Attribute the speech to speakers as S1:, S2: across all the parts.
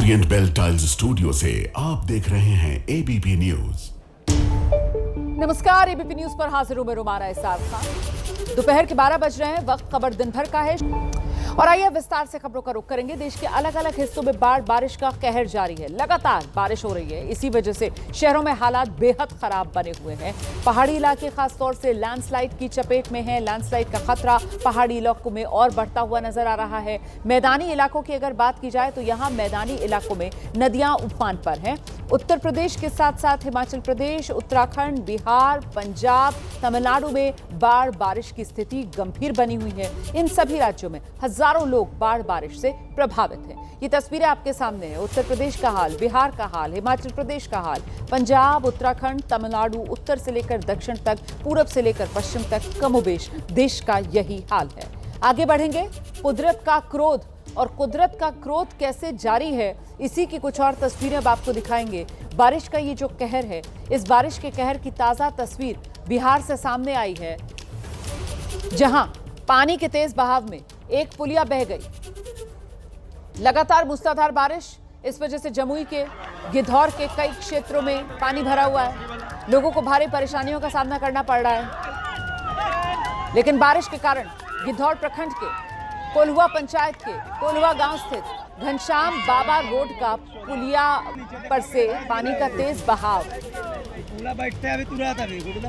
S1: Orient bell tiles studio से आप देख रहे हैं एबीपी न्यूज।
S2: नमस्कार, एबीपी न्यूज पर हाजिर हूं मैं रुमाना इसार खान। दोपहर के 12 बज रहे हैं, वक्त खबर दिन भर का है और आइए विस्तार से खबरों का रुख करेंगे। देश के अलग अलग हिस्सों में बारिश का कहर जारी है। लगातार बारिश हो रही है, इसी वजह से शहरों में हालात बेहद खराब बने हुए हैं। पहाड़ी इलाके खासतौर से लैंडस्लाइड की चपेट में हैं। लैंडस्लाइड का खतरा पहाड़ी इलाकों में और बढ़ता हुआ नजर आ रहा है। मैदानी इलाकों की अगर बात की जाए तो यहाँ मैदानी इलाकों में नदियां उफान पर हैं। उत्तर प्रदेश के साथ साथ हिमाचल प्रदेश, उत्तराखंड, बिहार, पंजाब, तमिलनाडु में बारिश की स्थिति गंभीर बनी हुई है। इन सभी राज्यों में हजारों लोग बारिश से प्रभावित हैं। ये तस्वीरें आपके सामने हैं। उत्तर प्रदेश का हाल, बिहार का हाल, हिमाचल प्रदेश का हाल, पंजाब, उत्तराखंड, तमिलनाडु, उत्तर से लेकर दक्षिण तक, पूरब से लेकर पश्चिम तक कमोबेश देश का यही हाल है। आगे बढ़ेंगे। कुदरत का क्रोध और कुदरत का क्रोध कैसे जारी है, इसी की कुछ और तस्वीरें अब आपको दिखाएंगे। बारिश का ये जो कहर है, इस बारिश के कहर की ताजा तस्वीर बिहार से सामने आई है, जहां पानी के तेज बहाव में एक पुलिया बह गई। लगातार मूसलाधार बारिश, इस वजह से जमुई के गिद्धौर के कई क्षेत्रों में पानी भरा हुआ है। लोगों को भारी परेशानियों का सामना करना पड़ रहा है। लेकिन बारिश के कारण गिद्धौर प्रखंड के कोल्हुआ पंचायत के कोल्हुआ गांव स्थित घनश्याम बाबा रोड का पुलिया पर से पानी का तेज बहाव,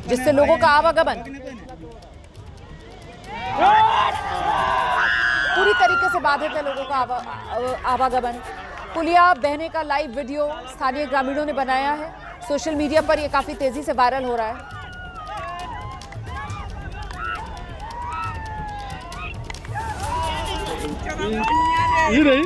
S2: जिससे लोगों का आवागमन पूरी तरीके से बाधित है। लोगों का आवागमन। पुलिया बहने का लाइव वीडियो स्थानीय ग्रामीणों ने बनाया है। सोशल मीडिया पर यह काफी तेजी से वायरल हो रहा है।
S3: ये रही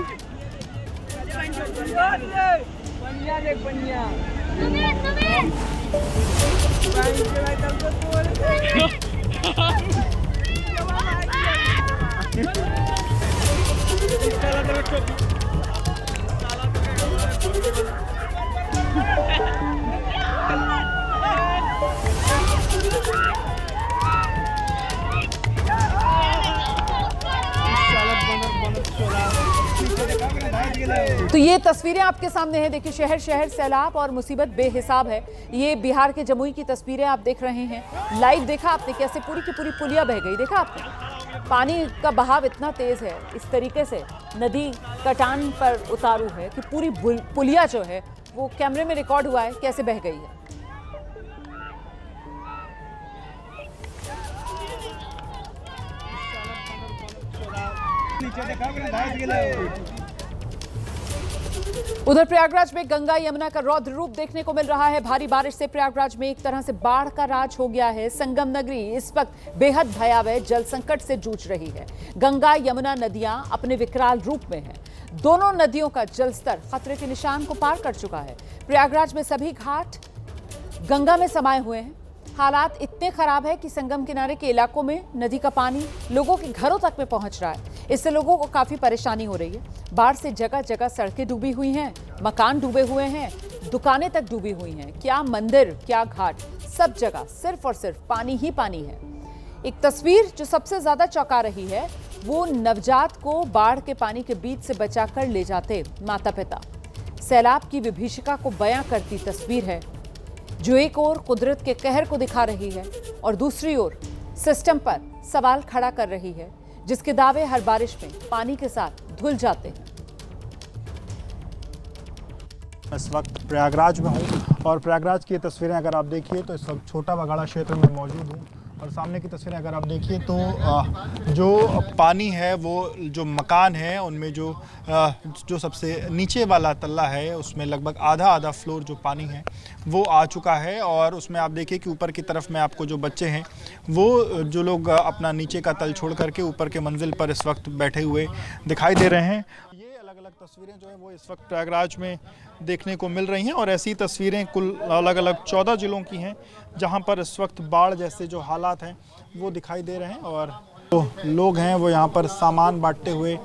S2: तो ये तस्वीरें आपके सामने हैं। देखिए, शहर शहर सैलाब और मुसीबत बेहिसाब है। ये बिहार के जमुई की तस्वीरें आप देख रहे हैं। लाइव देखा आपने कैसे पूरी की पूरी पुलिया बह गई। देखा आपने, पानी का बहाव इतना तेज है, इस तरीके से नदी कटान पर उतारू है कि पूरी पुलिया जो है वो कैमरे में रिकॉर्ड हुआ है कैसे बह गई है। उधर प्रयागराज में गंगा यमुना का रौद्र रूप देखने को मिल रहा है। भारी बारिश से प्रयागराज में एक तरह से बाढ़ का राज हो गया है। संगम नगरी इस वक्त बेहद भयावह जल संकट से जूझ रही है। गंगा यमुना नदियां अपने विकराल रूप में हैं। दोनों नदियों का जलस्तर खतरे के निशान को पार कर चुका है। प्रयागराज में सभी घाट गंगा में समाये हुए हैं। हालात इतने खराब है कि संगम किनारे के इलाकों में नदी का पानी लोगों के घरों तक में पहुंच रहा है। इससे लोगों को काफी परेशानी हो रही है। बाढ़ से जगह जगह सड़कें डूबी हुई हैं, मकान डूबे हुए हैं, दुकानें तक डूबी हुई हैं। क्या मंदिर, क्या घाट, सब जगह सिर्फ और सिर्फ पानी ही पानी है। एक तस्वीर जो सबसे ज्यादा चौंका रही है, वो नवजात को बाढ़ के पानी के बीच से बचाकर ले जाते माता पिता। सैलाब की विभीषिका को बयां करती तस्वीर है, जो एक ओर कुदरत के कहर को दिखा रही है और दूसरी ओर सिस्टम पर सवाल खड़ा कर रही है, जिसके दावे हर बारिश में पानी के साथ धुल जाते हैं।
S3: इस वक्त प्रयागराज में हूँ और प्रयागराज की तस्वीरें अगर आप देखिए तो इस वक्त छोटा बगाड़ा क्षेत्र में मौजूद हूँ और सामने की तस्वीरें अगर आप देखिए तो जो पानी है, वो जो मकान है उनमें जो सबसे नीचे वाला तल्ला है उसमें लगभग आधा फ्लोर जो पानी है वो आ चुका है। और उसमें आप देखिए कि ऊपर की तरफ में आपको जो बच्चे हैं वो जो लोग अपना नीचे का तल छोड़ करके ऊपर के मंजिल पर इस वक्त बैठे हुए दिखाई दे रहे हैं। ये अलग अलग तस्वीरें जो है वो इस वक्त प्रयागराज में देखने को मिल रही हैं और ऐसी तस्वीरें कुल अलग अलग 14 जिलों की हैं जहां पर इस वक्त बाढ़ जैसे जो हालात हैं वो दिखाई दे रहे हैं। और जो लोग हैं वो यहाँ पर सामान बांटते हुए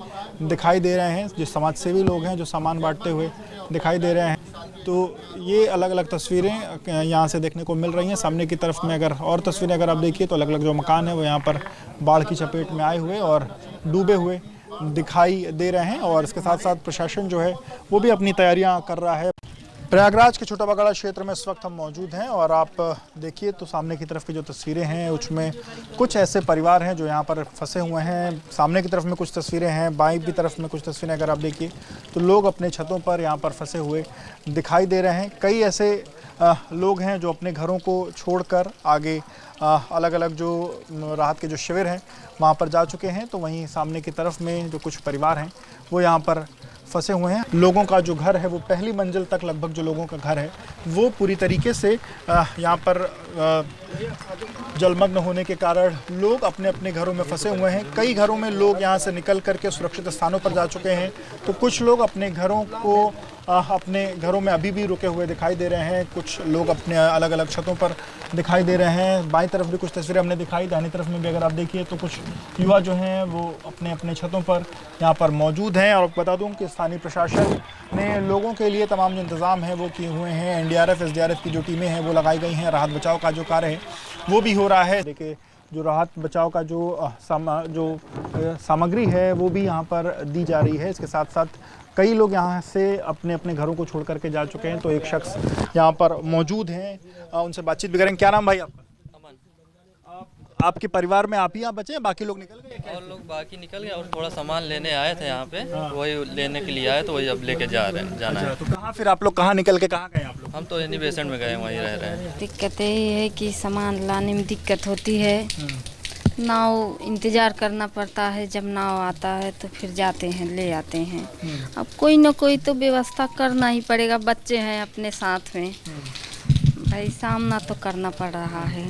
S3: दिखाई दे रहे हैं, जो समाजसेवी लोग हैं जो सामान बांटते हुए दिखाई दे रहे हैं। तो ये अलग अलग तस्वीरें यहाँ से देखने को मिल रही हैं। सामने की तरफ में अगर और तस्वीरें अगर आप देखिए तो अलग अलग जो मकान है वो यहाँ पर बाढ़ की चपेट में आए हुए और डूबे हुए दिखाई दे रहे हैं और इसके साथ साथ प्रशासन जो है वो भी अपनी तैयारियां कर रहा है। प्रयागराज के छोटा बगाड़ा क्षेत्र में इस वक्त हम मौजूद हैं और आप देखिए तो सामने की तरफ की जो तस्वीरें हैं उसमें कुछ ऐसे परिवार हैं जो यहाँ पर फंसे हुए हैं। सामने की तरफ में कुछ तस्वीरें हैं, बाईं की तरफ में कुछ तस्वीरें अगर आप देखिए तो लोग अपने छतों पर यहाँ पर फंसे हुए दिखाई दे रहे हैं। कई ऐसे लोग हैं जो अपने घरों को छोड़कर आगे अलग अलग जो राहत के जो शिविर हैं वहाँ पर जा चुके हैं। तो वहीं सामने की तरफ में जो कुछ परिवार हैं वो यहाँ पर फंसे हुए हैं। लोगों का जो घर है वो पहली मंजिल तक लगभग जो लोगों का घर है वो पूरी तरीके से यहाँ पर जलमग्न होने के कारण लोग अपने अपने घरों में फंसे हुए हैं। कई घरों में लोग यहाँ से निकल करके सुरक्षित स्थानों पर जा चुके हैं, तो कुछ लोग अपने घरों को अपने घरों में अभी भी रुके हुए दिखाई दे रहे हैं। कुछ लोग अपने अलग अलग छतों पर दिखाई दे रहे हैं। बाईं तरफ भी कुछ तस्वीरें हमने दिखाई, दाहिनी तरफ में भी अगर आप देखिए तो कुछ युवा जो हैं वो अपने अपने छतों पर यहाँ पर मौजूद हैं। और बता दूं कि स्थानीय प्रशासन ने लोगों के लिए तमाम जो इंतज़ाम हैं वो किए हुए हैं। एनडीआरएफ एसडीआरएफ की जो टीमें हैं वो लगाई गई हैं। राहत बचाव का जो कार्य है वो भी हो रहा है। देखिए जो राहत बचाव का जो सामग्री है वो भी यहाँ पर दी जा रही है। इसके साथ साथ कई लोग यहाँ से अपने अपने घरों को छोड़ करके जा चुके हैं। तो एक शख्स यहाँ पर मौजूद हैं, उनसे बातचीत भी करेंगे। क्या नाम भाई आपका? आपके परिवार में आप ही यहाँ बचे हैं, बाकी लोग निकल गए?
S4: और लोग बाकी निकल गए और थोड़ा सामान लेने आए थे यहाँ पे, वही लेने के लिए आए तो वही अब लेके जाना है।
S3: तो कहाँ फिर आप लोग कहाँ निकल के कहाँ गए आप लोग?
S4: हम तो एनी बेसेंट में गए, वहीं रह रहे हैं।
S5: दिक्कत यही है कि सामान लाने में दिक्कत होती है। नाव इंतज़ार करना पड़ता है, जब नाव आता है तो फिर जाते हैं ले आते हैं। अब कोई ना कोई तो व्यवस्था करना ही पड़ेगा, बच्चे हैं अपने साथ में, भाई सामना तो करना पड़ रहा है।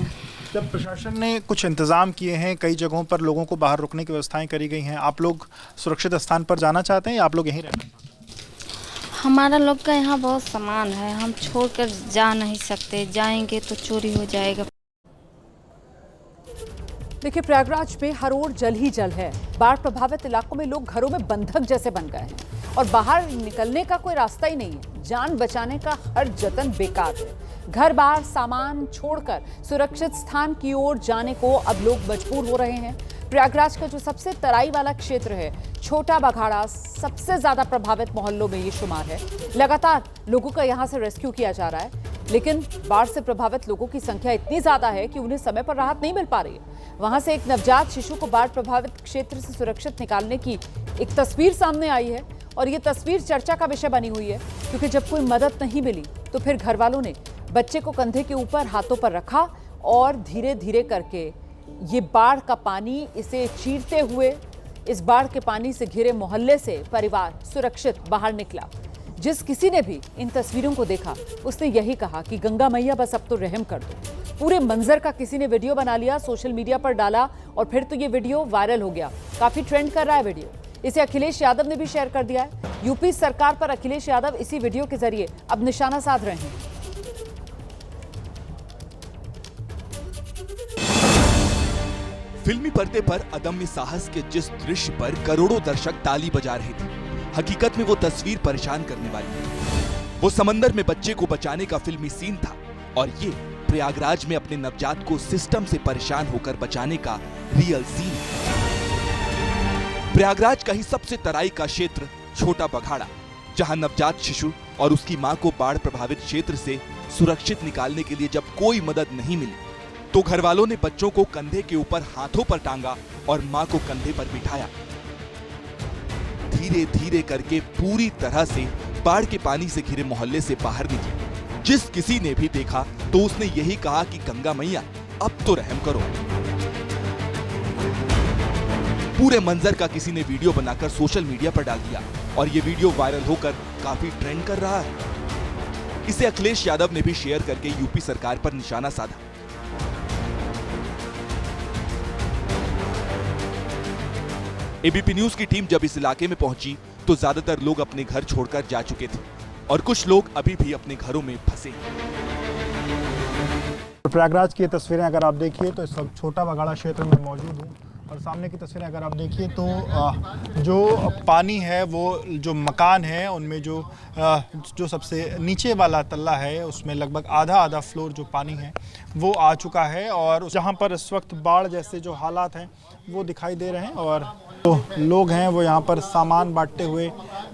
S3: जब प्रशासन ने कुछ इंतज़ाम किए हैं, कई जगहों पर लोगों को बाहर रुकने की व्यवस्थाएं करी गई हैं, आप लोग सुरक्षित स्थान पर जाना चाहते हैं या आप लोग यहीं रहना?
S5: हमारा लोग का यहाँ बहुत सामान है, हम छोड़कर जा नहीं सकते, जाएंगे तो चोरी हो जाएगा।
S2: देखिए प्रयागराज में हर ओर जल ही जल है। बाढ़ प्रभावित इलाकों में लोग घरों में बंधक जैसे बन गए हैं और बाहर निकलने का कोई रास्ता ही नहीं है। जान बचाने का हर जतन बेकार है। घर बार सामान छोड़कर सुरक्षित स्थान की ओर जाने को अब लोग मजबूर हो रहे हैं। प्रयागराज का जो सबसे तराई वाला क्षेत्र है छोटा बघाड़ा, सबसे ज्यादा प्रभावित मोहल्लों में ये शुमार है। लगातार लोगों का यहाँ से रेस्क्यू किया जा रहा है, लेकिन बाढ़ से प्रभावित लोगों की संख्या इतनी ज्यादा है कि उन्हें समय पर राहत नहीं मिल पा रही है। वहां से एक नवजात शिशु को बाढ़ प्रभावित क्षेत्र से सुरक्षित निकालने की एक तस्वीर सामने आई है और ये तस्वीर चर्चा का विषय बनी हुई है, क्योंकि जब कोई मदद नहीं मिली तो फिर घर वालों ने बच्चे को कंधे के ऊपर हाथों पर रखा और धीरे धीरे करके ये बाढ़ का पानी इसे चीरते हुए इस बाढ़ के पानी से घिरे मोहल्ले से परिवार सुरक्षित बाहर निकला। जिस किसी ने भी इन तस्वीरों को देखा उसने यही कहा कि गंगा मैया बस अब तो रहम कर दो। पूरे मंजर का किसी ने वीडियो बना लिया, सोशल मीडिया पर डाला और फिर तो ये वीडियो वायरल हो गया। काफी ट्रेंड कर रहा है वीडियो। इसे अखिलेश यादव ने भी शेयर कर दिया है। यूपी सरकार पर अखिलेश यादव इसी वीडियो के जरिए अब निशाना साध रहे हैं।
S6: फिल्मी पर्दे पर अदम्य साहस के जिस दृश्य पर करोड़ों दर्शक ताली बजा रहे थे, हकीकत में वो तस्वीर परेशान करने वाली है। वो समंदर में बच्चे को बचाने का फिल्मी सीन था और ये प्रयागराज में अपने नवजात को सिस्टम से परेशान होकर बचाने का रियल सीन है। प्रयागराज का ही सबसे तराई का क्षेत्र छोटा बघाड़ा, जहां नवजात शिशु और उसकी मां को बाढ़ प्रभावित क्षेत्र से सुरक्षित निकालने के लिए जब कोई मदद नहीं मिली तो घर वालों ने बच्चों को कंधे के ऊपर हाथों पर टांगा और मां को कंधे पर बिठाया। धीरे धीरे करके पूरी तरह से बाढ़ के पानी से घिरे मोहल्ले से बाहर निकले। जिस किसी ने भी देखा तो उसने यही कहा कि गंगा मैया अब तो रहम करो। पूरे मंजर का किसी ने वीडियो बनाकर सोशल मीडिया पर डाल दिया और ये वीडियो वायरल होकर काफी ट्रेंड कर रहा है। इसे अखिलेश यादव ने भी शेयर करके यूपी सरकार पर निशाना साधा। एबीपी न्यूज की टीम जब इस इलाके में पहुंची तो ज्यादातर लोग अपने घर छोड़कर जा चुके थे और कुछ लोग अभी भी अपने घरों में फंसे।
S3: प्रयागराज की तस्वीरें अगर आप देखिए तो इस वक्त छोटा बघाड़ा क्षेत्र में मौजूद हूँ और सामने की तस्वीरें अगर आप देखिए तो जो पानी है वो जो मकान है उनमें जो सबसे नीचे वाला तल्ला है उसमें लगभग आधा फ्लोर जो पानी है वो आ चुका है। और जहाँ पर इस वक्त बाढ़ जैसे जो हालात हैं वो दिखाई दे रहे हैं और जो लोग हैं वो यहाँ पर सामान बांटते हुए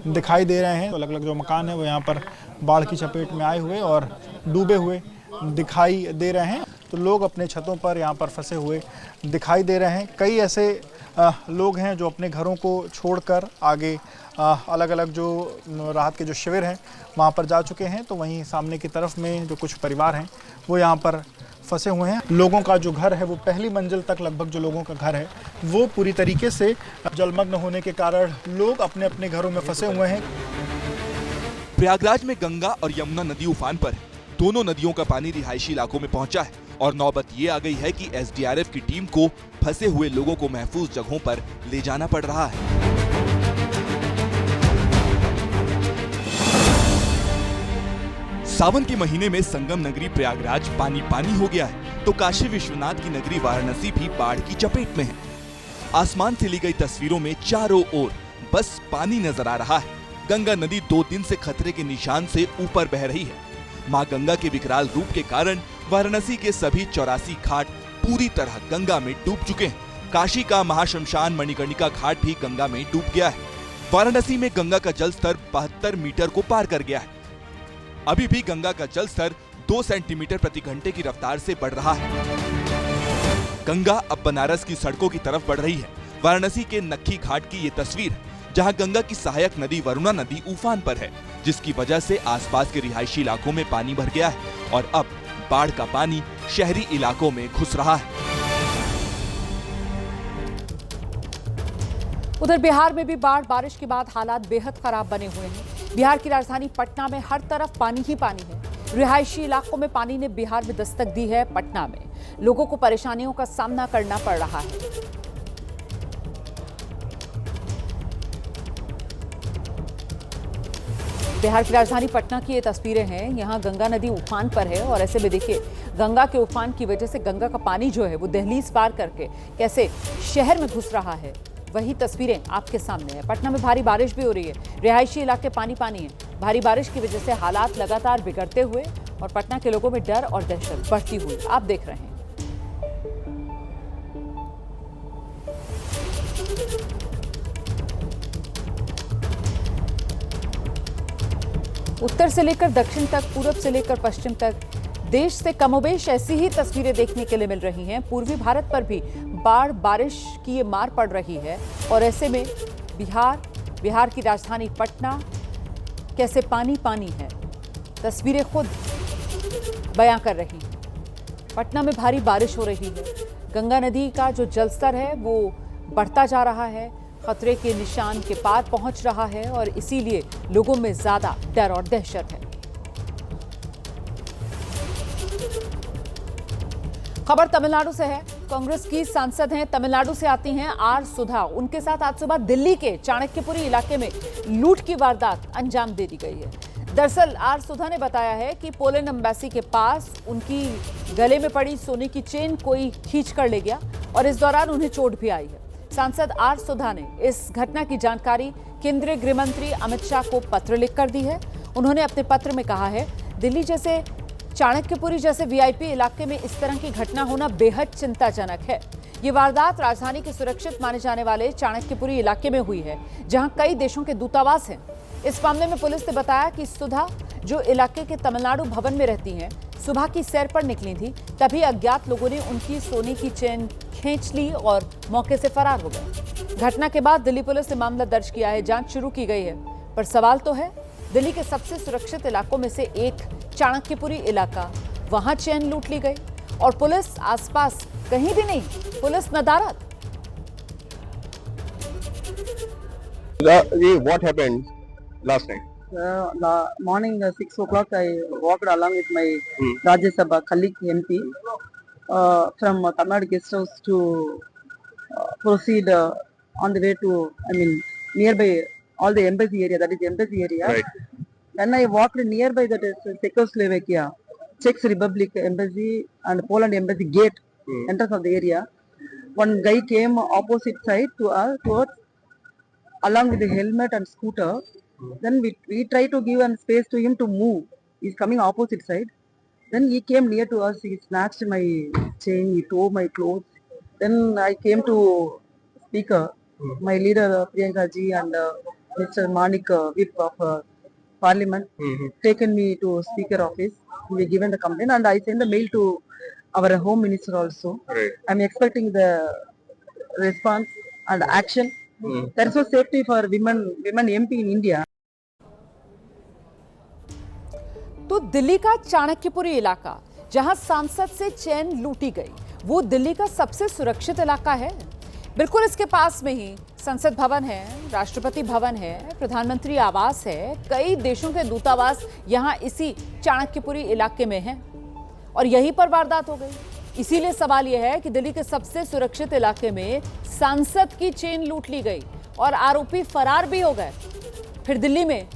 S3: दिखाई दे रहे हैं। तो अलग अलग जो मकान है वो यहाँ पर बाढ़ की चपेट में आए हुए और डूबे हुए दिखाई दे रहे हैं। तो लोग अपने छतों पर यहाँ पर फंसे हुए दिखाई दे रहे हैं। कई ऐसे लोग हैं जो अपने घरों को छोड़कर आगे अलग अलग जो राहत के जो शिविर हैं वहाँ पर जा चुके हैं। तो वहीं सामने की तरफ में जो कुछ परिवार हैं वो यहाँ पर फंसे हुए हैं। लोगों का जो घर है वो पहली मंजिल तक लगभग जो लोगों का घर है वो पूरी तरीके से जलमग्न होने के कारण लोग अपने अपने घरों में फंसे हुए हैं।
S6: प्रयागराज में गंगा और यमुना नदी उफान पर है। दोनों नदियों का पानी रिहायशी इलाकों में पहुंचा है और नौबत ये आ गई है कि एसडीआरएफ की टीम को फंसे हुए लोगों को महफूज जगहों पर ले जाना पड़ रहा है। सावन के महीने में संगम नगरी प्रयागराज पानी पानी हो गया है तो काशी विश्वनाथ की नगरी वाराणसी भी बाढ़ की चपेट में है। आसमान से ली गई तस्वीरों में चारों ओर बस पानी नजर आ रहा है। गंगा नदी 2 दिन से खतरे के निशान से ऊपर बह रही है। मां गंगा के विकराल रूप के कारण वाराणसी के सभी 84 घाट पूरी तरह गंगा में डूब चुके हैं। काशी का महाशमशान मणिकर्णिका घाट भी गंगा में डूब गया है। वाराणसी में गंगा का जल स्तर 72 मीटर को पार कर गया है। अभी भी गंगा का जल स्तर 2 सेंटीमीटर प्रति घंटे की रफ्तार से बढ़ रहा है। गंगा अब बनारस की सड़कों की तरफ बढ़ रही है। वाराणसी के नक्खी घाट की ये तस्वीर, जहां गंगा की सहायक नदी वरुणा नदी उफान पर है, जिसकी वजह से आसपास के रिहायशी इलाकों में पानी भर गया है और अब बाढ़ का पानी शहरी इलाकों में घुस रहा है।
S2: उधर बिहार में भी बारिश के बाद हालात बेहद खराब बने हुए हैं। बिहार की राजधानी पटना में हर तरफ पानी ही पानी है। रिहायशी इलाकों में पानी ने बिहार में दस्तक दी है। पटना में लोगों को परेशानियों का सामना करना पड़ रहा है। बिहार की राजधानी पटना की ये तस्वीरें हैं। यहाँ गंगा नदी उफान पर है और ऐसे में देखिए गंगा के उफान की वजह से गंगा का पानी जो है वो दहलीज पार करके कैसे शहर में घुस रहा है, वही तस्वीरें आपके सामने है। पटना में भारी बारिश भी हो रही है। रिहायशी इलाके पानी पानी है। भारी बारिश की वजह से हालात लगातार बिगड़ते हुए और पटना के लोगों में डर और दहशत बढ़ती हुई आप देख रहे हैं। उत्तर से लेकर दक्षिण तक, पूरब से लेकर पश्चिम तक देश से कमोबेश ऐसी ही तस्वीरें देखने के लिए मिल रही हैं। पूर्वी भारत पर भी बारिश की ये मार पड़ रही है और ऐसे में बिहार की राजधानी पटना कैसे पानी पानी है, तस्वीरें खुद बयां कर रही हैं। पटना में भारी बारिश हो रही है। गंगा नदी का जो जलस्तर है वो बढ़ता जा रहा है, खतरे के निशान के पार पहुंच रहा है और इसीलिए लोगों में ज्यादा डर और दहशत है। खबर तमिलनाडु से है। कांग्रेस की सांसद हैं, तमिलनाडु से आती हैं आर सुधा। उनके साथ आज सुबह दिल्ली के चाणक्यपुरी इलाके में लूट की वारदात अंजाम दे दी गई है। दरअसल आर सुधा ने बताया है कि पोलैंड एम्बेसी के पास उनकी गले में पड़ी सोने की चेन कोई खींच कर ले गया और इस दौरान उन्हें चोट भी आई है। सांसद आर सुधा ने इस घटना की जानकारी केंद्रीय गृह मंत्री अमित शाह को पत्र लिखकर दी है। उन्होंने अपने पत्र में कहा है, दिल्ली जैसे चाणक्यपुरी जैसे वीआईपी इलाके में इस तरह की घटना होना बेहद चिंताजनक है। ये वारदात राजधानी के सुरक्षित माने जाने वाले चाणक्यपुरी इलाके में हुई है, जहां कई देशों के दूतावास हैं। इस मामले में पुलिस ने बताया कि सुधा, जो इलाके के तमिलनाडु भवन में रहती हैं, सुबह की सैर पर निकली थी, तभी अज्ञात लोगों ने उनकी सोने की चेन खींच ली और मौके से फरार हो गए। घटना के बाद दिल्ली पुलिस ने मामला दर्ज किया है, जांच शुरू की गई है। पर सवाल तो है, दिल्ली के सबसे सुरक्षित इलाकों में से एक चाणक्यपुरी इलाका, वहां चेन लूट ली गई और पुलिस आसपास कहीं भी नहीं, पुलिस नदारद।
S7: What happened last night?
S8: Morning 6 o'clock, I walked along with my Rajya Sabha colleague MP from Tamil Nadu guest house to proceed on the way to, nearby all the embassy area, that is embassy area.
S7: Right.
S8: When I walked nearby that is Czechoslovakia, Czech Republic embassy and Poland embassy gate, entrance of the area, one guy came opposite side to us, towards, along with the helmet and scooter. Then we try to give an space to him to move. He's coming opposite side. Then he came near to us. He snatched my chain. He tore my clothes. Then I came to speaker. My leader Priyanka ji and Mr. Manik, whip of Parliament, taken me to speaker office. We given the complaint and I sent the mail to our home minister also.
S7: Right.
S8: I'm expecting the response and action. There is no safety for women MP in India.
S2: तो दिल्ली का चाणक्यपुरी इलाका जहां सांसद से chain लूटी गई, वो दिल्ली का सबसे सुरक्षित इलाका है। बिल्कुल इसके पास में ही संसद भवन है, राष्ट्रपति भवन है, प्रधानमंत्री आवास है, कई देशों के दूतावास यहां इसी चाणक्यपुरी इलाके में हैं और यहीं पर वारदात हो गई। इसीलिए सवाल यह है कि दिल्ली के सबसे सुरक्षित इलाके में सांसद की चेन लूट ली गई और आरोपी फरार भी हो गए। फिर दिल्ली में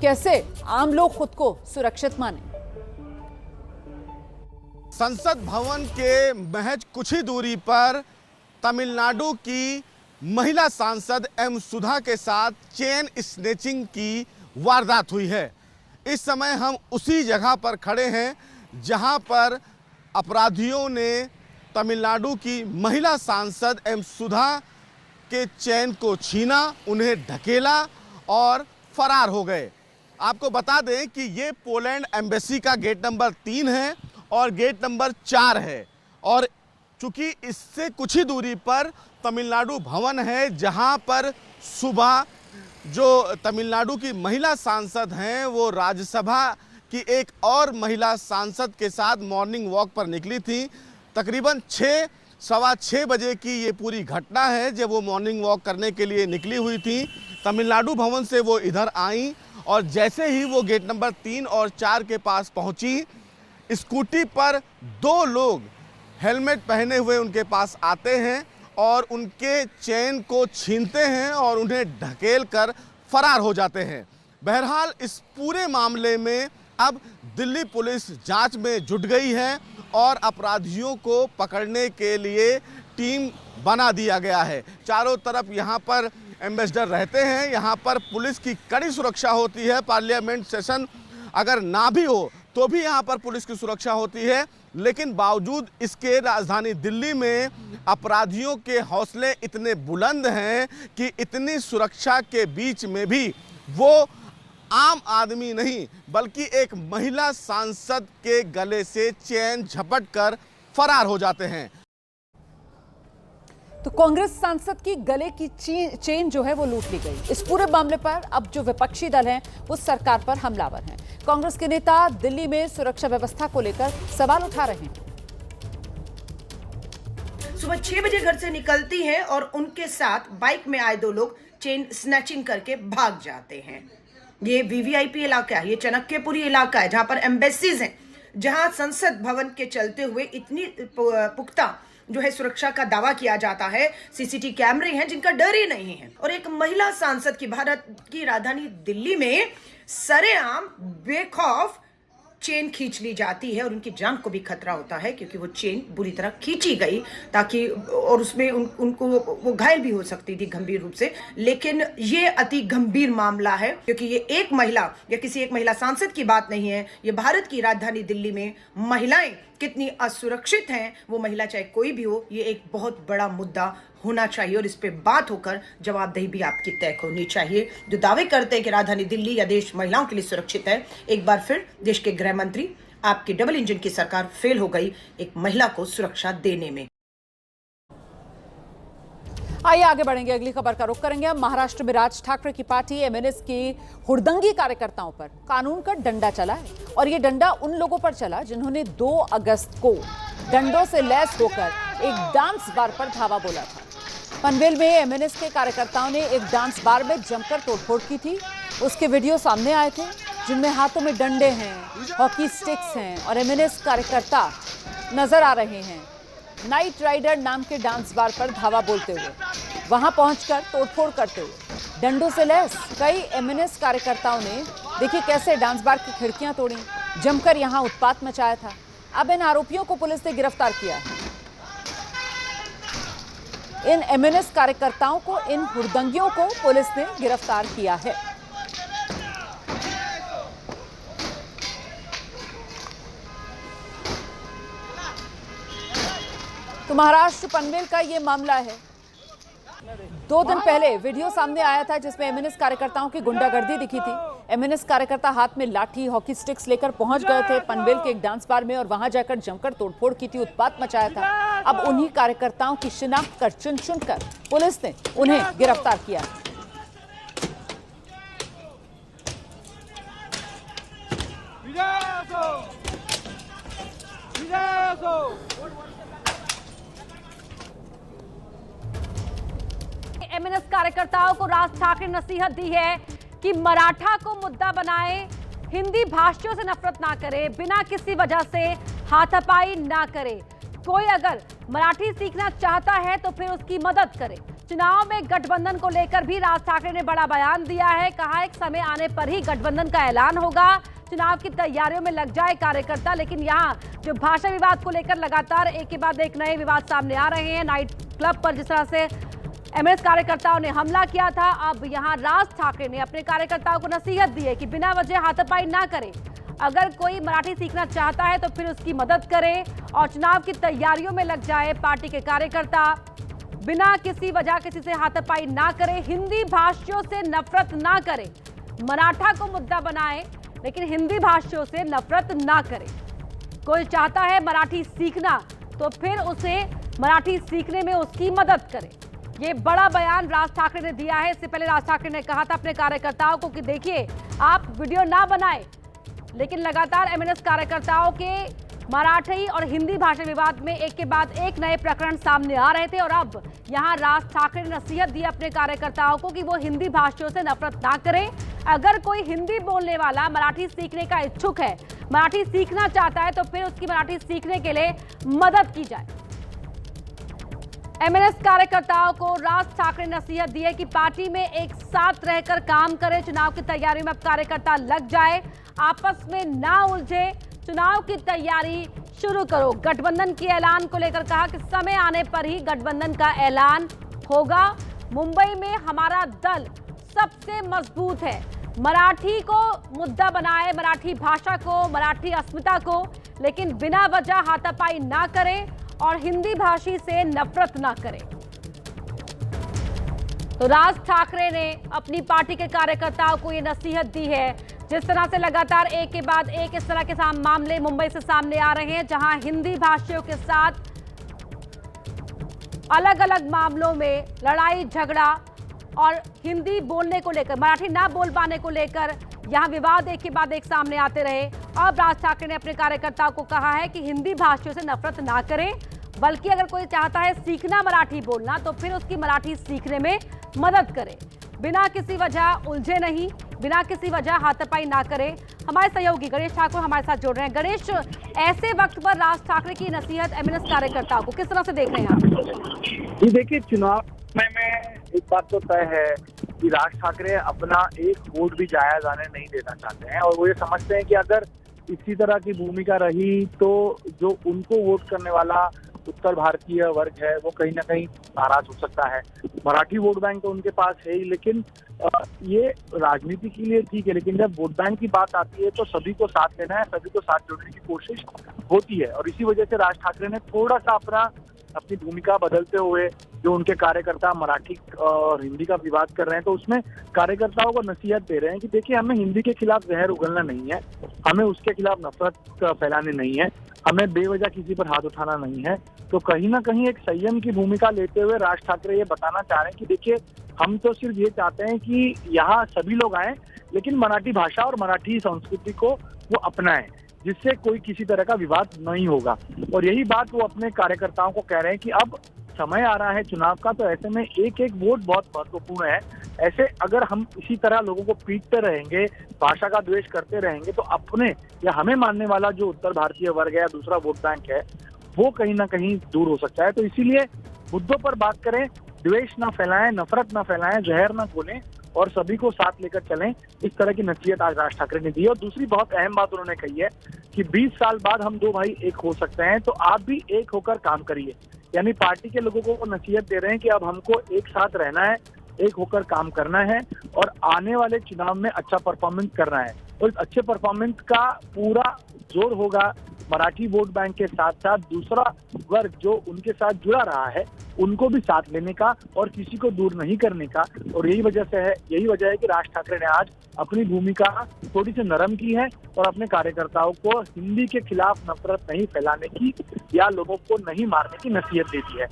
S2: कैसे आम लोग खुद को सुरक्षित माने?
S9: संसद भवन के महज कुछ ही दूरी पर तमिलनाडु की महिला सांसद एम सुधा के साथ चेन स्नैचिंग की वारदात हुई है। इस समय हम उसी जगह पर खड़े हैं जहां पर अपराधियों ने तमिलनाडु की महिला सांसद एम सुधा के चेन को छीना, उन्हें ढकेला और फरार हो गए। आपको बता दें कि ये पोलैंड एम्बेसी का गेट नंबर 3 है और गेट नंबर 4 है और चूंकि इससे कुछ ही दूरी पर तमिलनाडु भवन है जहां पर सुबह जो तमिलनाडु की महिला सांसद हैं वो राज्यसभा की एक और महिला सांसद के साथ मॉर्निंग वॉक पर निकली थी। तकरीबन 6-6:15 बजे की ये पूरी घटना है जब वो मॉर्निंग वॉक करने के लिए निकली हुई थी। तमिलनाडु भवन से वो इधर आई और जैसे ही वो गेट नंबर 3 और 4 के पास पहुंची, स्कूटी पर 2 लोग हेलमेट पहने हुए उनके पास आते हैं और उनके चेन को छीनते हैं और उन्हें ढकेल कर फरार हो जाते हैं। बहरहाल इस पूरे मामले में अब दिल्ली पुलिस जांच में जुट गई है और अपराधियों को पकड़ने के लिए टीम बना दिया गया है। चारों तरफ यहाँ पर एम्बेसडर रहते हैं, यहाँ पर पुलिस की कड़ी सुरक्षा होती है। पार्लियामेंट सेशन अगर ना भी हो तो भी यहाँ पर पुलिस की सुरक्षा होती है, लेकिन बावजूद इसके राजधानी दिल्ली में अपराधियों के हौसले इतने बुलंद हैं कि इतनी सुरक्षा के बीच में भी वो आम आदमी नहीं बल्कि एक महिला सांसद के गले से चेन झपट कर फरार हो जाते हैं।
S2: तो कांग्रेस सांसद की गले की चेन जो है वो लूट ली गई। इस पूरे मामले पर अब जो विपक्षी दल हैं वो सरकार पर हमलावर हैं। कांग्रेस के नेता दिल्ली में सुरक्षा व्यवस्था को लेकर सवाल उठा रहे हैं।
S10: सुबह 6 बजे घर से निकलती हैं और उनके साथ बाइक में आए 2 लोग चेन स्नैचिंग करके भाग जाते हैं। ये वीवीआईपी इलाका है, ये चाणक्यपुरी इलाका है जहां पर एम्बेसीज हैं, जहां संसद भवन के चलते हुए इतनी पुख्ता जो है सुरक्षा का दावा किया जाता है। सीसीटीवी कैमरे हैं जिनका डर ही नहीं है। और एक महिला सांसद की भारत की राजधानी दिल्ली में सरेआम बेखौफ चेन खींच ली जाती है और उनकी जान को भी खतरा होता है क्योंकि वो चेन बुरी तरह खींची गई ताकि और उसमें उनको वो घायल भी हो सकती थी गंभीर रूप से। लेकिन ये अति गंभीर मामला है क्योंकि ये एक महिला या किसी एक महिला सांसद की बात नहीं है। ये भारत की राजधानी दिल्ली में महिलाएं कितनी असुरक्षित हैं, वो महिला चाहे कोई भी हो, ये एक बहुत बड़ा मुद्दा होना चाहिए और इस पे बात होकर जवाबदेही भी आपकी तय होनी चाहिए। जो दावे करते हैं कि राजधानी दिल्ली या देश महिलाओं के लिए सुरक्षित है, एक बार फिर देश के गृह मंत्री, आपकी डबल इंजन की सरकार फेल हो गई एक महिला को सुरक्षा देने में।
S2: आइए आगे बढ़ेंगे, अगली खबर का रुख करेंगे। हम महाराष्ट्र में राज ठाकरे की पार्टी एमएनएस की हुड़दंगी कार्यकर्ताओं पर कानून का डंडा चला है और ये डंडा उन लोगों पर चला जिन्होंने 2 अगस्त को डंडों से लैस होकर एक डांस बार पर धावा बोला था। पनवेल में एमएनएस के कार्यकर्ताओं ने एक डांस बार में जमकर तोड़फोड़ की थी। उसके वीडियो सामने आए थे जिनमें हाथों में डंडे हैं, हॉकी स्टिक्स हैं और एमएनएस कार्यकर्ता नजर आ रहे हैं नाइट राइडर नाम के डांस बार पर धावा बोलते हुए, वहां पहुंचकर तोड़फोड़ करते हुए। डंडों से लैस कई एमएनएस कार्यकर्ताओं ने देखिए कैसे डांस बार की खिड़कियां तोड़ी, जमकर यहां उत्पात मचाया था। अब इन आरोपियों को पुलिस ने गिरफ्तार किया है। इन एमएनएस कार्यकर्ताओं को, इन हुड़दंगियों को पुलिस ने गिरफ्तार किया है। तो महाराष्ट्र पनवेल का ये मामला है। 2 दिन पहले वीडियो सामने आया था जिसमें एमएनएस कार्यकर्ताओं की गुंडागर्दी दिखी थी। एमएनएस कार्यकर्ता हाथ में लाठी, हॉकी स्टिक्स लेकर पहुंच गए थे पनवेल के एक डांस बार में और वहां जाकर जमकर तोड़फोड़ की थी, उत्पात मचाया था। अब उन्हीं कार्यकर्ताओं की शिनाख्त कर चुन चुनकर पुलिस ने उन्हें गिरफ्तार किया।
S11: एमएनएस कार्यकर्ताओं को राज ठाकरे ने नसीहत दी है कि मराठा को मुद्दा बनाए, हिंदी भाषियों से नफरत ना करे, बिना किसी वजह से हाथापाई ना करे। कोई अगर मराठी सीखना चाहता है तो फिर उसकी मदद करे। चुनाव में गठबंधन को लेकर भी राज ठाकरे ने बड़ा बयान दिया है। कहा है कि समय आने पर ही गठबंधन का ऐलान होगा। चुनाव की तैयारियों में लग जाए कार्यकर्ता। लेकिन यहाँ जो भाषा विवाद को लेकर लगातार एक के बाद एक नए विवाद सामने आ रहे हैं। नाइट क्लब पर जिस तरह से एमएनएस कार्यकर्ताओं ने हमला किया था, अब यहाँ राज ठाकरे ने अपने कार्यकर्ताओं को नसीहत दी है कि बिना वजह हाथापाई ना करें। अगर कोई मराठी सीखना चाहता है तो फिर उसकी मदद करे और चुनाव की तैयारियों में लग जाए। पार्टी के कार्यकर्ता बिना किसी वजह किसी से हाथापाई ना करे, हिंदी भाषियों से नफरत ना करे, मराठा को मुद्दा बनाए लेकिन हिंदी भाषियों से नफरत ना करे। कोई चाहता है मराठी सीखना तो फिर उसे मराठी सीखने में उसकी मदद करे। ये बड़ा बयान राज ठाकरे ने दिया है। इससे पहले राज ठाकरे ने कहा था अपने कार्यकर्ताओं को कि देखिए, आप वीडियो ना बनाएं, लेकिन लगातार एमएनएस कार्यकर्ताओं के मराठी और हिंदी भाषा विवाद में एक के बाद एक नए प्रकरण सामने आ रहे थे और अब यहां राज ठाकरे ने नसीहत दी अपने कार्यकर्ताओं को कि वो हिंदी भाषियों से नफरत ना करें। अगर कोई हिंदी बोलने वाला मराठी सीखने का इच्छुक है, मराठी सीखना चाहता है तो फिर उसकी मराठी सीखने के लिए मदद की जाए। एमएनएस कार्यकर्ताओं को राज ठाकरे ने नसीहत दी है कि पार्टी में एक साथ रहकर काम करें। चुनाव की तैयारी में अब कार्यकर्ता लग जाए, आपस में ना उलझे, चुनाव की तैयारी शुरू करो। गठबंधन के ऐलान को लेकर कहा कि समय आने पर ही गठबंधन का ऐलान होगा। मुंबई में हमारा दल सबसे मजबूत है। मराठी को मुद्दा बनाए, मराठी भाषा को, मराठी अस्मिता को, लेकिन बिना वजह हाथापाई ना करे और हिंदी भाषी से नफरत ना करे। तो राज ठाकरे ने अपनी पार्टी के कार्यकर्ताओं को ये नसीहत दी है। जिस तरह से लगातार एक के बाद एक इस तरह के मामले मुंबई से सामने आ रहे हैं, जहां हिंदी भाषियों के साथ अलग अलग मामलों में लड़ाई झगड़ा और हिंदी बोलने को लेकर, मराठी ना बोल पाने को लेकर यहां विवाद एक के बाद एक सामने आते रहे। अब राज ठाकरे ने अपने कार्यकर्ताओं को कहा है कि हिंदी भाषियों से नफरत ना करें, बल्कि अगर कोई चाहता है सीखना मराठी बोलना तो फिर उसकी मराठी सीखने में मदद करें। बिना किसी वजह उलझे नहीं, बिना किसी वजह हाथापाई ना करें। हमारे सहयोगी गणेश ठाकुर हमारे साथ जुड़ रहे हैं। गणेश, ऐसे वक्त पर राज ठाकरे की नसीहत एमएनएस कार्यकर्ताओं को किस तरह से देख रहे हैं आप?
S12: जी देखिए, चुनाव में एक बात तो तय है कि राज ठाकरे अपना एक वोट भी जाया जाने नहीं देना चाहते हैं और वो ये समझते हैं कि अगर इसी तरह की भूमिका रही तो जो उनको वोट करने वाला उत्तर भारतीय वर्ग है वो कहीं ना कहीं नाराज हो सकता है। मराठी वोट बैंक तो उनके पास है ही, लेकिन ये राजनीति के लिए ठीक है, लेकिन जब वोट बैंक की बात आती है तो सभी को साथ लेना है, सभी को साथ जोड़ने की कोशिश होती है। और इसी वजह से राज ठाकरे ने थोड़ा सा अपनी भूमिका बदलते हुए, जो उनके कार्यकर्ता मराठी और हिंदी का विवाद कर रहे हैं तो उसमें कार्यकर्ताओं को नसीहत दे रहे हैं कि देखिए, हमें हिंदी के खिलाफ जहर उगलना नहीं है, हमें उसके खिलाफ नफरत फैलानी नहीं है, हमें बेवजह किसी पर हाथ उठाना नहीं है। तो कहीं ना कहीं एक संयम की भूमिका लेते हुए राज ठाकरे ये बताना चाह रहे हैं कि देखिए, हम तो सिर्फ ये चाहते हैं कि यहाँ सभी लोग आए, लेकिन मराठी भाषा और मराठी संस्कृति को वो अपनाएं, जिससे कोई किसी तरह का विवाद नहीं होगा। और यही बात वो अपने कार्यकर्ताओं को कह रहे हैं कि अब समय आ रहा है चुनाव का, तो ऐसे में एक एक वोट बहुत महत्वपूर्ण है। ऐसे अगर हम इसी तरह लोगों को पीटते रहेंगे, भाषा का द्वेष करते रहेंगे, तो अपने या हमें मानने वाला जो उत्तर भारतीय वर्ग है या दूसरा वोट बैंक है वो कहीं ना कहीं दूर हो सकता है। तो इसीलिए मुद्दों पर बात करें, द्वेष ना फैलाएं, नफरत ना फैलाएं, जहर ना बोलें और सभी को साथ लेकर चलें। इस तरह की नसीहत आज राज ठाकरे ने दी है। और दूसरी बहुत अहम बात उन्होंने कही है कि 20 साल बाद हम दो भाई एक हो सकते हैं, तो आप भी एक होकर काम करिए। यानी पार्टी के लोगों को नसीहत दे रहे हैं कि अब हमको एक साथ रहना है, एक होकर काम करना है और आने वाले चुनाव में अच्छा परफॉर्मेंस करना है। और इस अच्छे परफॉर्मेंस का पूरा जोर होगा मराठी वोट बैंक के साथ साथ दूसरा वर्ग जो उनके साथ जुड़ा रहा है उनको भी साथ लेने का और किसी को दूर नहीं करने का। और यही वजह है कि राज ठाकरे ने आज अपनी भूमिका थोड़ी सी नरम की है और अपने कार्यकर्ताओं को हिंदी के खिलाफ नफरत नहीं फैलाने की या लोगों को नहीं मारने की नसीहत दे दी है।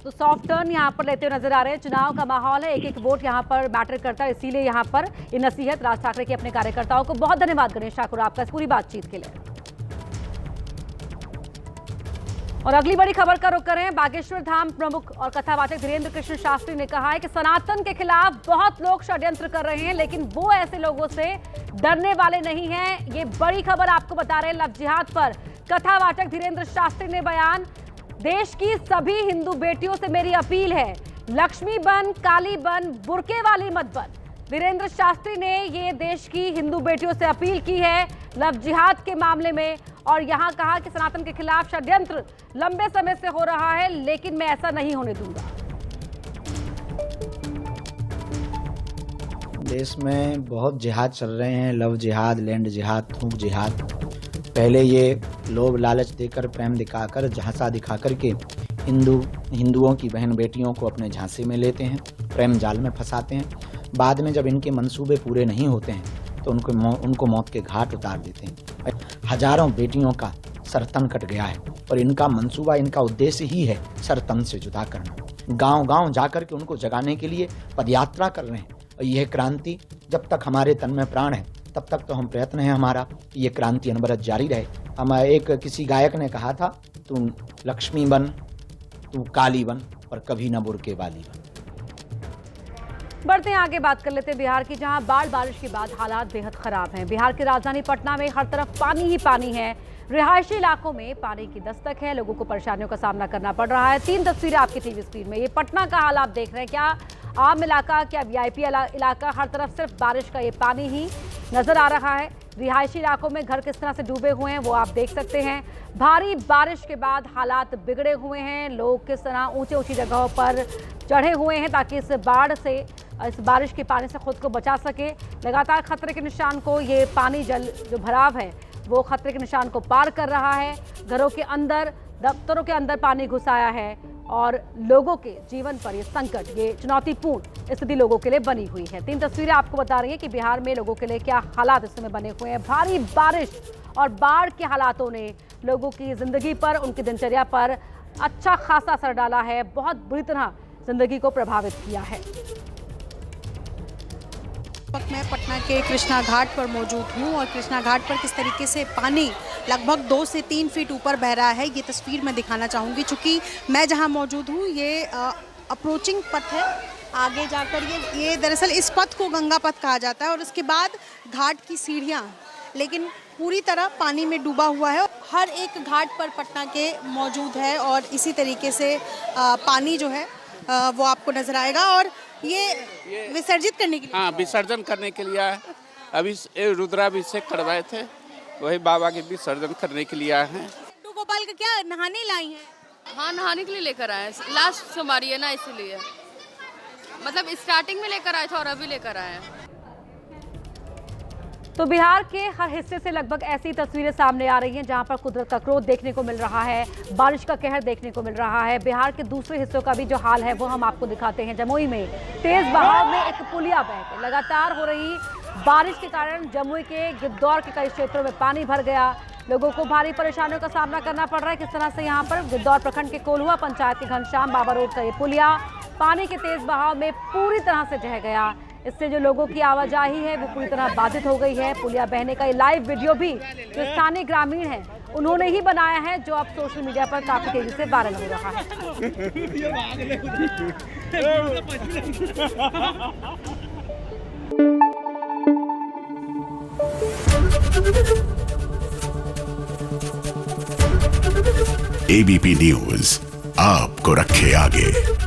S11: तो सॉफ्ट टर्न यहाँ पर लेते हुए नजर आ रहे हैं। चुनाव का माहौल है, एक एक वोट यहाँ पर मैटर करता है, इसीलिए यहाँ पर ये नसीहत राज ठाकरे के अपने कार्यकर्ताओं को। बहुत धन्यवाद गणेश ठाकुर आपका इस पूरी बातचीत के लिए। और अगली बड़ी खबर का रुख करें। बागेश्वर धाम प्रमुख और कथावाचक धीरेन्द्र कृष्ण शास्त्री ने कहा है कि सनातन के खिलाफ बहुत लोग षड्यंत्र कर रहे हैं, लेकिन वो ऐसे लोगों से डरने वाले नहीं हैं। ये बड़ी खबर आपको बता रहे हैं लव जिहाद पर कथावाचक धीरेन्द्र शास्त्री ने बयान। देश की सभी हिंदू बेटियों से मेरी अपील है, लक्ष्मी बन, काली बन, बुर्के वाली मत बन। धीरेन्द्र शास्त्री ने ये देश की हिंदू बेटियों से अपील की है लव जिहाद के मामले में और यहाँ कहा कि सनातन के खिलाफ षड्यंत्र लंबे समय से हो रहा है, लेकिन मैं ऐसा नहीं होने दूंगा।
S13: देश में बहुत जिहाद चल रहे हैं, लव जिहाद, लैंड जिहाद, थूक जिहाद। पहले ये लोभ लालच देकर, प्रेम दिखाकर, झांसा दिखाकर के हिंदुओं की बहन बेटियों को अपने झांसे में लेते हैं, प्रेम जाल में फंसाते हैं। बाद में जब इनके मंसूबे पूरे नहीं होते हैं तो उनको मौत के घाट उतार देते हैं। हजारों बेटियों का सर तन कट गया है और इनका मंसूबा, इनका उद्देश्य ही है सर तन से जुदा करना। गांव-गांव जाकर के उनको जगाने के लिए पदयात्रा कर रहे हैं। और यह क्रांति जब तक हमारे तन में प्राण है तब तक तो हम प्रयत्न है हमारा ये क्रांति अनवरत जारी रहे। हम किसी गायक ने कहा था, तू लक्ष्मी बन, तू काली बन, पर कभी न बुर्के वाली बन।
S11: बढ़ते हैं आगे, बात कर लेते हैं बिहार की, जहां बारिश के बाद हालात बेहद खराब हैं। बिहार की राजधानी पटना में हर तरफ पानी ही पानी है। रिहायशी इलाकों में पानी की दस्तक है, लोगों को परेशानियों का सामना करना पड़ रहा है। 3 तस्वीरें आपकी टीवी स्क्रीन में। ये पटना का हाल आप देख रहे हैं। क्या आम इलाका, क्या वीआईपी इलाका, हर तरफ सिर्फ बारिश का ये पानी ही नजर आ रहा है। रिहायशी इलाकों में घर किस तरह से डूबे हुए हैं वो आप देख सकते हैं। भारी बारिश के बाद हालात बिगड़े हुए हैं। लोग किस तरह ऊंची जगहों पर चढ़े हुए हैं ताकि इस बारिश के पानी से खुद को बचा सके। लगातार खतरे के निशान को ये पानी जल जो भराव है वो खतरे के निशान को पार कर रहा है। घरों के अंदर, दफ्तरों के अंदर पानी घुस आया है और लोगों के जीवन पर ये संकट, ये चुनौतीपूर्ण स्थिति लोगों के लिए बनी हुई है। 3 तस्वीरें आपको बता रही हैं कि बिहार में लोगों के लिए क्या हालात इस समय बने हुए हैं। भारी बारिश और बाढ़ के हालातों ने लोगों की जिंदगी पर, उनकी दिनचर्या पर अच्छा खासा असर डाला है, बहुत बुरी तरह जिंदगी को प्रभावित किया है।
S14: मैं पटना के कृष्णा घाट पर मौजूद हूँ और कृष्णा घाट पर किस तरीके से पानी लगभग 2 से 3 फीट ऊपर बह रहा है ये तस्वीर मैं दिखाना चाहूँगी। चूँकि मैं जहाँ मौजूद हूँ ये अप्रोचिंग पथ है। आगे जाकर ये दरअसल इस पथ को गंगा पथ कहा जाता है और उसके बाद घाट की सीढ़ियाँ, लेकिन पूरी तरह पानी में डूबा हुआ है। हर एक घाट पर पटना के मौजूद है और इसी तरीके से पानी जो है वो आपको नजर आएगा। और ये विसर्जित करने के लिए,
S15: हाँ, विसर्जन करने के लिए आए। अभी रुद्राभिषेक करवाए थे, वही बाबा के विसर्जन करने के लिए आए हैं।
S14: लड्डू गोपाल का क्या नहाने लाई हैं?
S16: हाँ, नहाने के लिए लेकर आए हैं। लास्ट सोमवारी है ना, इसीलिए मतलब स्टार्टिंग में लेकर आए थे और अभी लेकर आए हैं।
S11: तो बिहार के हर हिस्से से लगभग ऐसी तस्वीरें सामने आ रही हैं जहां पर कुदरत का क्रोध देखने को मिल रहा है, बारिश का कहर देखने को मिल रहा है। बिहार के दूसरे हिस्सों का भी जो हाल है वो हम आपको दिखाते हैं। जमुई में तेज बहाव में एक पुलिया बह गई। लगातार हो रही बारिश के कारण जमुई के गिद्धौर के कई क्षेत्रों में पानी भर गया। लोगों को भारी परेशानियों का सामना करना पड़ रहा है। किस तरह से यहाँ पर गिद्धौर प्रखंड के कोल्हुआ पंचायत के घनश्याम बाबा रोड का ये पुलिया पानी के तेज बहाव में पूरी तरह से ढह गया। इससे जो लोगों की आवाजाही है वो पूरी तरह बाधित हो गई है। पुलिया बहने का ये लाइव वीडियो भी जो स्थानीय ग्रामीण हैं उन्होंने ही बनाया है, जो अब सोशल मीडिया पर काफी तेजी से वायरल हो रहा है।
S1: एबीपी न्यूज आपको रखे आगे।